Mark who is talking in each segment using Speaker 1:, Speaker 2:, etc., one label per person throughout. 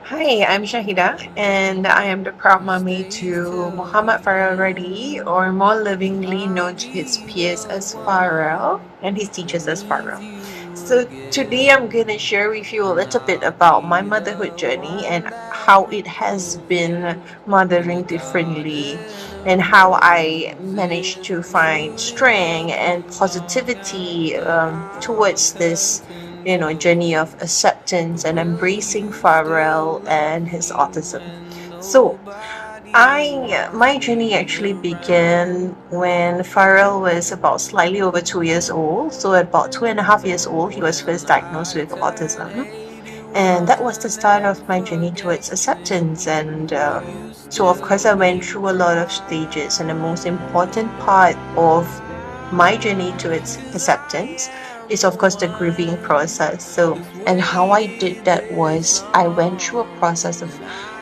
Speaker 1: Hi, I'm Shahidah, and I am the proud mommy to Muhammad Farrell Reddy, or more lovingly known to his peers as Farrell and his teachers as Farrell. So, today I'm going to share with you a little bit about my motherhood journey and how it has been mothering differently, and how I managed to find strength and positivity towards this journey of acceptance and embracing Farrell and his autism. So, my journey actually began when Farrell was about slightly over 2 years old. So, at about 2.5 years old, he was first diagnosed with autism, and that was the start of my journey towards acceptance. And so, of course, I went through a lot of stages, and the most important part of my journey towards acceptance is, of course, the grieving process. So, and how I did that was I went through a process of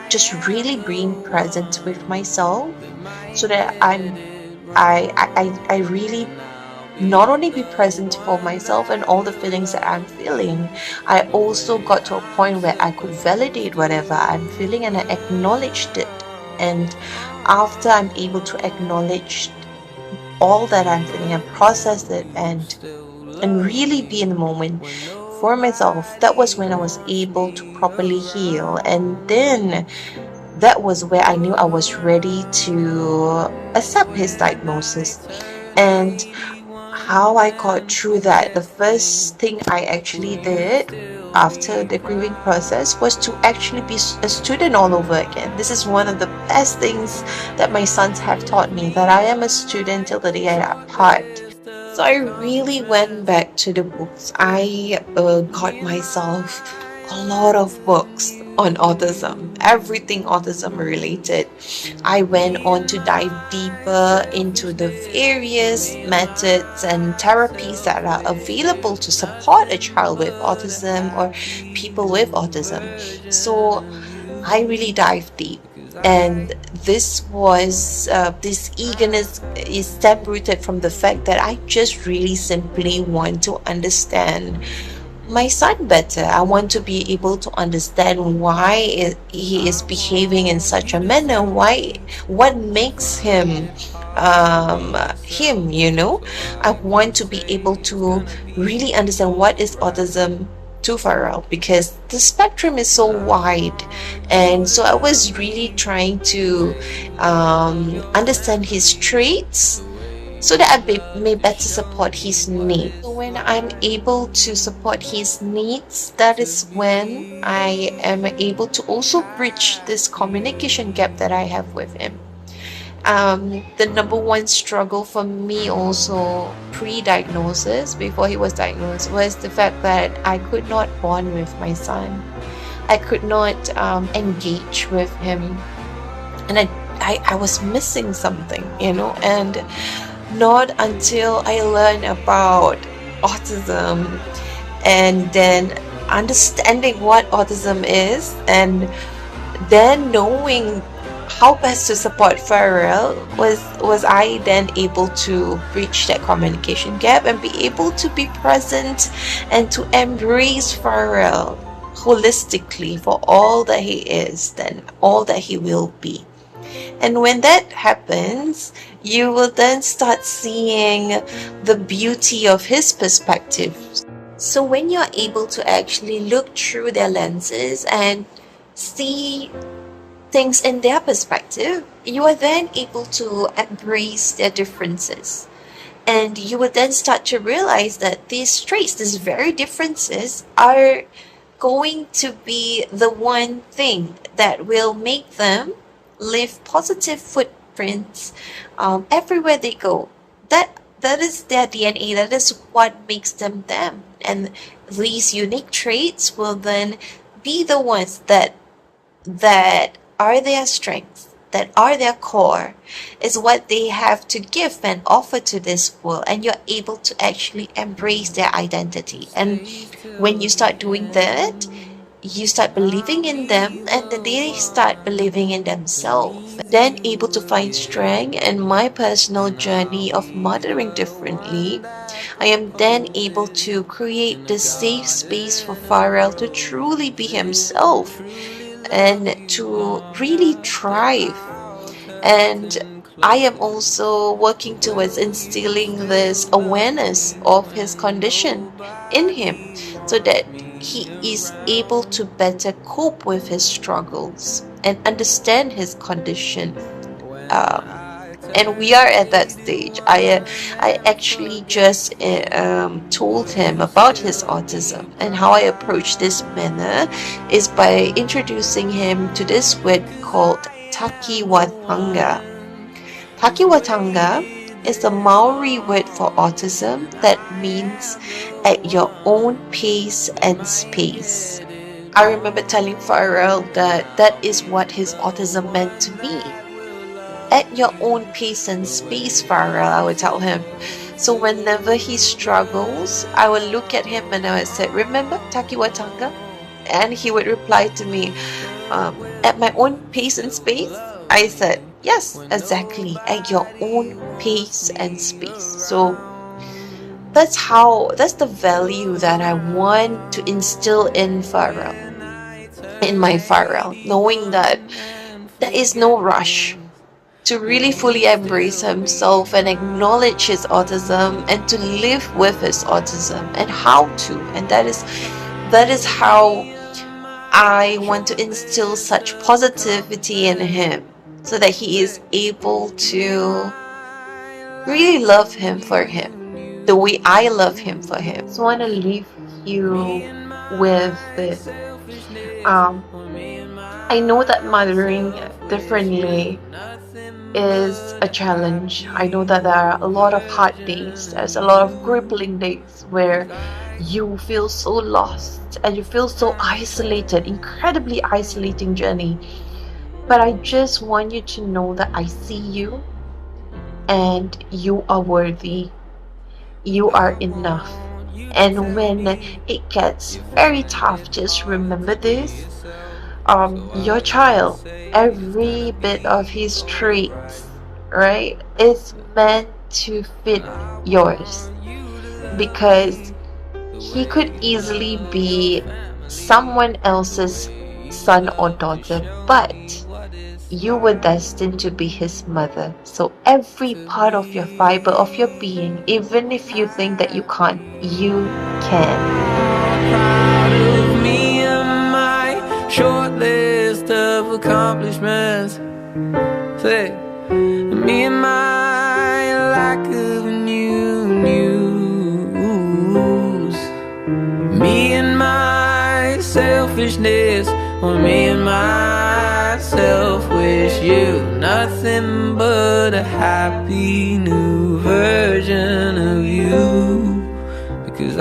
Speaker 1: just really being present with myself, so that I really not only be present for myself and all the feelings that I'm feeling, I also got to a point where I could validate whatever I'm feeling, and I acknowledged it. And after I'm able to acknowledge all that I'm feeling and process it, and really be in the moment for myself, that was when I was able to properly heal. And then that was where I knew I was ready to accept his diagnosis. And how I got through that, the first thing I actually did after the grieving process was to actually be a student all over again. This is one of the best things that my sons have taught me, that I am a student till the day I part. So I really went back to the books. I got myself a lot of books on autism, everything autism related. I went on to dive deeper into the various methods and therapies that are available to support a child with autism or people with autism. So I really dived deep. And this eagerness is step rooted from the fact that I just really simply want to understand my son better. I want to be able to understand why he is behaving in such a manner, what makes him him. I want to be able to really understand what is autism to Farrell, because the spectrum is so wide. And so I was really trying to understand his traits so that may better support his needs. So when I'm able to support his needs, that is when I am able to also bridge this communication gap that I have with him. The number one struggle for me also pre-diagnosis, before he was diagnosed, was the fact that I could not bond with my son. I could not engage with him, and I was missing something. And not until I learned about autism, and then understanding what autism is, and then knowing how best to support Farrell, was I then able to bridge that communication gap and be able to be present and to embrace Farrell holistically for all that he is, then all that he will be. And when that happens, you will then start seeing the beauty of his perspective. So when you're able to actually look through their lenses and see things in their perspective, you are then able to embrace their differences. And you will then start to realize that these traits, these very differences, are going to be the one thing that will make them leave positive footprints everywhere they go. That is their DNA. That is what makes them them. And these unique traits will then be the ones that are their strengths, that are their core, is what they have to give and offer to this world. And you're able to actually embrace their identity. And when you start doing that, you start believing in them, and then they start believing in themselves. Then able to find strength in my personal journey of mothering differently. I am then able to create this safe space for Farrell to truly be himself, and to really thrive. And I am also working towards instilling this awareness of his condition in him so that he is able to better cope with his struggles and understand his condition. And we are at that stage. I actually just told him about his autism, and how I approach this manner is by introducing him to this word called takiwatanga. Takiwatanga is the Maori word for autism that means at your own pace and space. I remember telling Farrell that that is what his autism meant to me. At your own pace and space, Farrell, I would tell him. So whenever he struggles, I would look at him and I would say, remember Takiwatanga? And he would reply to me, at my own pace and space? I said, yes, exactly, at your own pace and space. So that's the value that I want to instill in Farrell, in my Farrell, knowing that there is no rush to really fully embrace himself and acknowledge his autism and to live with his autism, and how to. And that is how I want to instill such positivity in him so that he is able to really love him for him the way I love him for him. So I want to leave you with this. I know that mothering differently is a challenge. I know that there are a lot of hard days. There's a lot of crippling days where you feel so lost and you feel so isolated, incredibly isolating journey. But I just want you to know that I see you and you are worthy. You are enough. And when it gets very tough, just remember this. Your child, every bit of his traits, right, is meant to fit yours, because he could easily be someone else's son or daughter, but you were destined to be his mother. So every part of your fiber of your being, even if you think that you can't, you can.
Speaker 2: Short list of accomplishments. Say, me and my lack of news, me and my selfishness, or me and myself wish you nothing but a happy new version of you. Because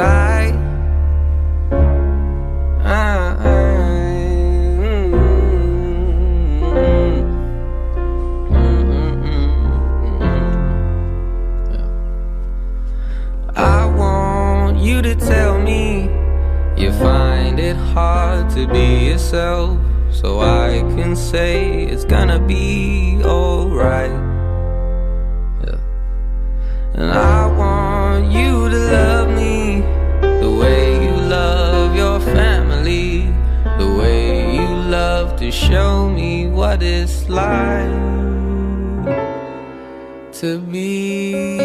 Speaker 2: to tell me you find it hard to be yourself, so I can say it's gonna be alright. Yeah. And I want you to love me the way you love your family, the way you love to show me what it's like to be